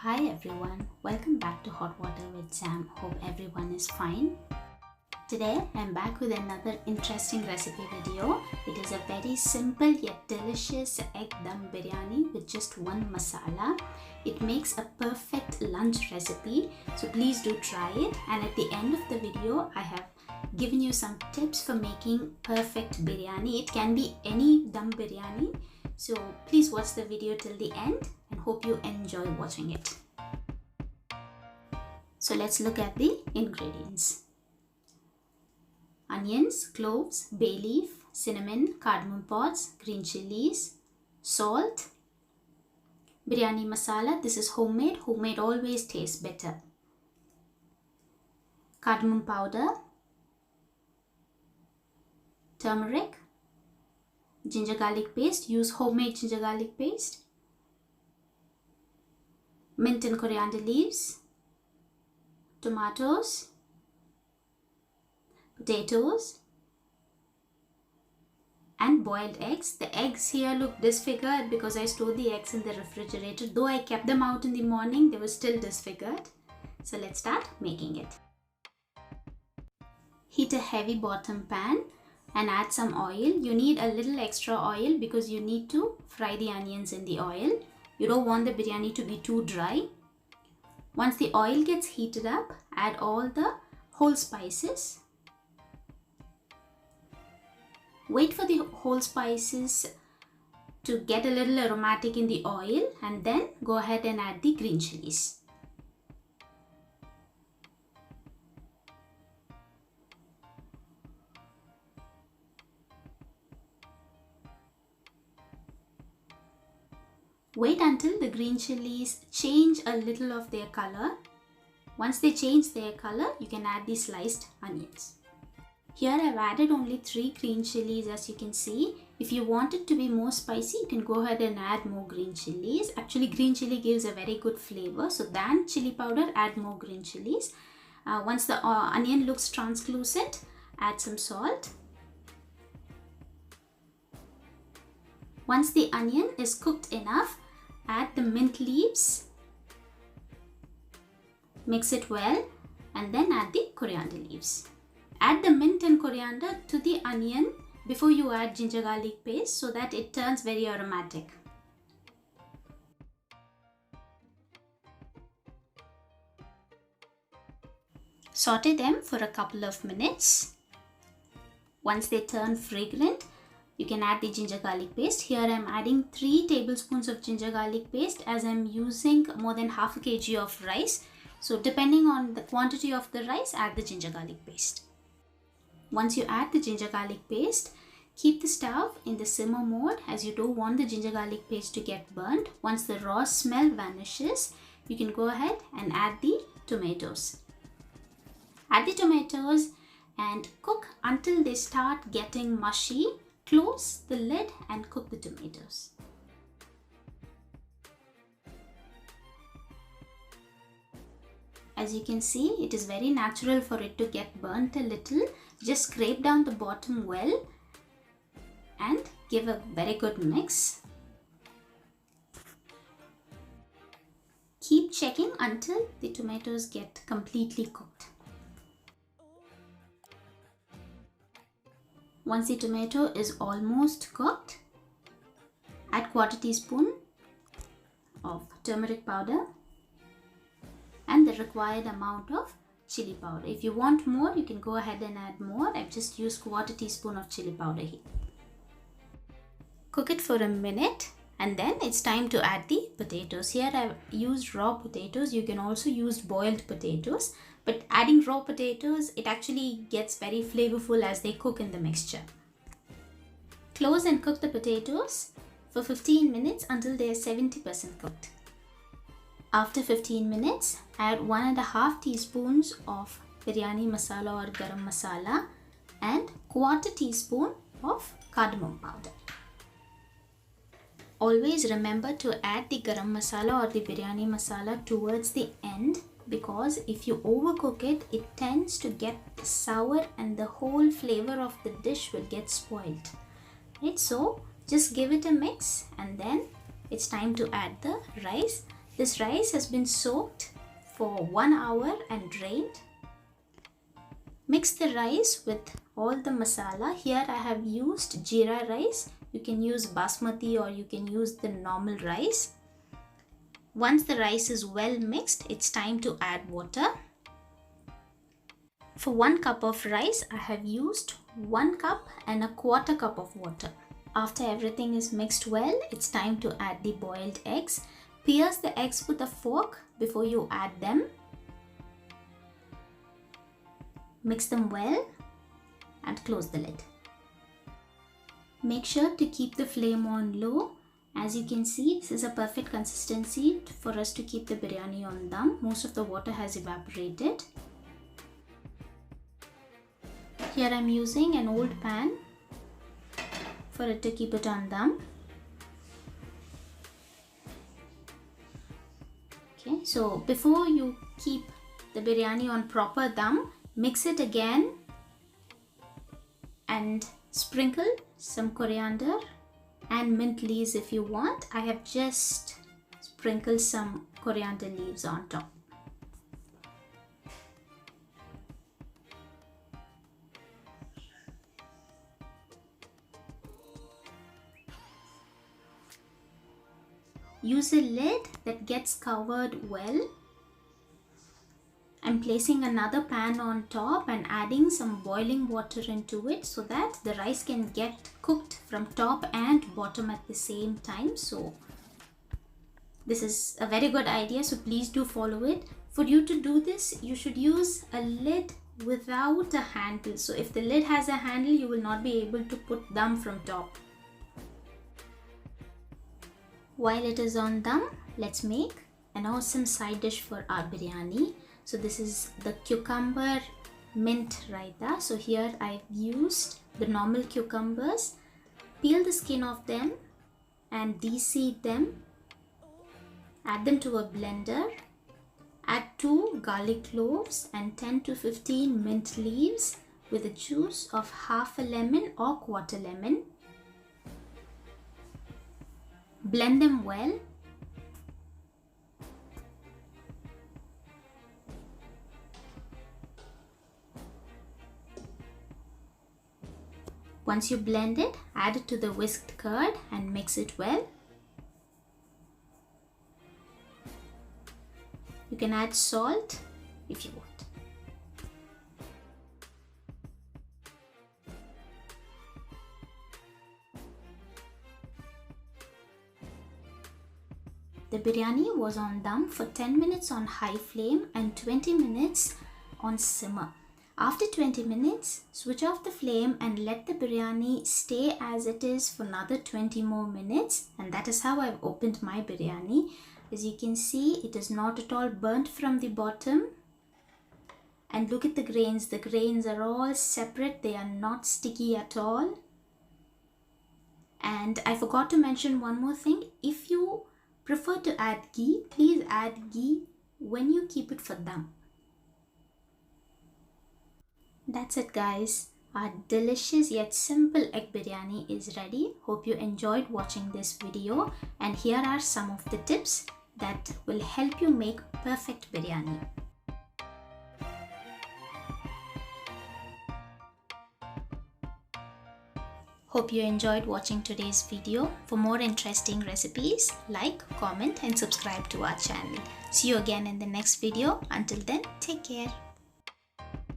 Hi everyone, welcome back to Hot Water with Sam. Hope everyone is fine. Today I'm back with another interesting recipe video. It is a very simple yet delicious egg dum biryani with just one masala. It makes a perfect lunch recipe, so please do try it. And at the end of the video, I have given you some tips for making perfect biryani. It can be any dum biryani. So please watch the video till the end and hope you enjoy watching it. So let's look at the ingredients. Onions, cloves, bay leaf, cinnamon, cardamom pods, green chilies, salt, biryani masala. This is homemade. Homemade always tastes better. Cardamom powder, turmeric, ginger garlic paste. Use homemade ginger garlic paste. Mint and coriander leaves, tomatoes, potatoes, and boiled eggs. The eggs here look disfigured because I stored the eggs in the refrigerator. Though I kept them out in the morning, they were still disfigured. So let's start making it. Heat a heavy bottom pan and add some oil. You need a little extra oil because you need to fry the onions in the oil. You don't want the biryani to be too dry. Once the oil gets heated up, add all the whole spices. Wait for the whole spices to get a little aromatic in the oil and then go ahead and add the green chilies. Wait until the green chilies change a little of their color. Once they change their color, you can add the sliced onions. Here I've added only 3 green chilies, as you can see. If you want it to be more spicy, you can go ahead and add more green chilies. Actually, green chili gives a very good flavor. So than chili powder, add more green chilies. Once the onion looks translucent, add some salt. Once the onion is cooked enough, add the mint leaves. Mix it well and then add the coriander leaves. Add the mint and coriander to the onion before you add ginger garlic paste so that it turns very aromatic. Saute them for a couple of minutes. Once they turn fragrant, you can add the ginger garlic paste. Here I am adding 3 tablespoons of ginger garlic paste as I am using more than half a kg of rice. So depending on the quantity of the rice, add the ginger garlic paste. Once you add the ginger garlic paste, keep the stove in the simmer mode as you don't want the ginger garlic paste to get burnt. Once the raw smell vanishes, you can go ahead and add the tomatoes. Add the tomatoes and cook until they start getting mushy. Close the lid and cook the tomatoes. As you can see, it is very natural for it to get burnt a little. Just scrape down the bottom well and give a very good mix. Keep checking until the tomatoes get completely cooked. Once the tomato is almost cooked, add 1/4 teaspoon of turmeric powder and the required amount of chili powder. If you want more, you can go ahead and add more. I've just used 1/4 teaspoon of chili powder here. Cook it for a minute and then it's time to add the potatoes. Here I've used raw potatoes. You can also use boiled potatoes. But adding raw potatoes, it actually gets very flavorful as they cook in the mixture. Close and cook the potatoes for 15 minutes until they are 70% cooked. After 15 minutes, add 1.5 teaspoons of biryani masala or garam masala and 1/4 teaspoon of cardamom powder. Always remember to add the garam masala or the biryani masala towards the end, because if you overcook it, it tends to get sour and the whole flavor of the dish will get spoiled. Right? So just give it a mix and then it's time to add the rice. This rice has been soaked for 1 hour and drained. Mix the rice with all the masala. Here I have used jeera rice. You can use basmati or you can use the normal rice. Once the rice is well mixed, it's time to add water. For 1 cup of rice, I have used 1 cup and a quarter cup of water. After everything is mixed well, it's time to add the boiled eggs. Pierce the eggs with a fork before you add them. Mix them well and close the lid. Make sure to keep the flame on low. As you can see, this is a perfect consistency for us to keep the biryani on dum. Most of the water has evaporated. Here I'm using an old pan for it to keep it on dum. Okay, so before you keep the biryani on proper dum, mix it again and sprinkle some coriander and mint leaves if you want. I have just sprinkled some coriander leaves on top. Use a lid that gets covered well. I'm placing another pan on top and adding some boiling water into it so that the rice can get cooked from top and bottom at the same time. So this is a very good idea, so please do follow it. For you to do this, you should use a lid without a handle. So if the lid has a handle, you will not be able to put dum from top. While it is on dum, let's make an awesome side dish for our biryani. So this is the cucumber mint raita. So here I've used the normal cucumbers. Peel the skin off them and de-seed them. Add them to a blender. Add 2 garlic cloves and 10 to 15 mint leaves with the juice of half a lemon or quarter lemon. Blend them well. Once you blend it, add it to the whisked curd and mix it well. You can add salt if you want. The biryani was on dum for 10 minutes on high flame and 20 minutes on simmer. After 20 minutes, switch off the flame and let the biryani stay as it is for another 20 more minutes. And that is how I've opened my biryani. As you can see, it is not at all burnt from the bottom. And look at the grains. The grains are all separate. They are not sticky at all. And I forgot to mention one more thing. If you prefer to add ghee, please add ghee when you keep it for dum. That's it, guys. Our delicious yet simple egg biryani is ready. Hope you enjoyed watching this video, and here are some of the tips that will help you make perfect biryani. Hope you enjoyed watching today's video. For more interesting recipes, like, comment and subscribe to our channel. See you again in the next video. Until then, take care.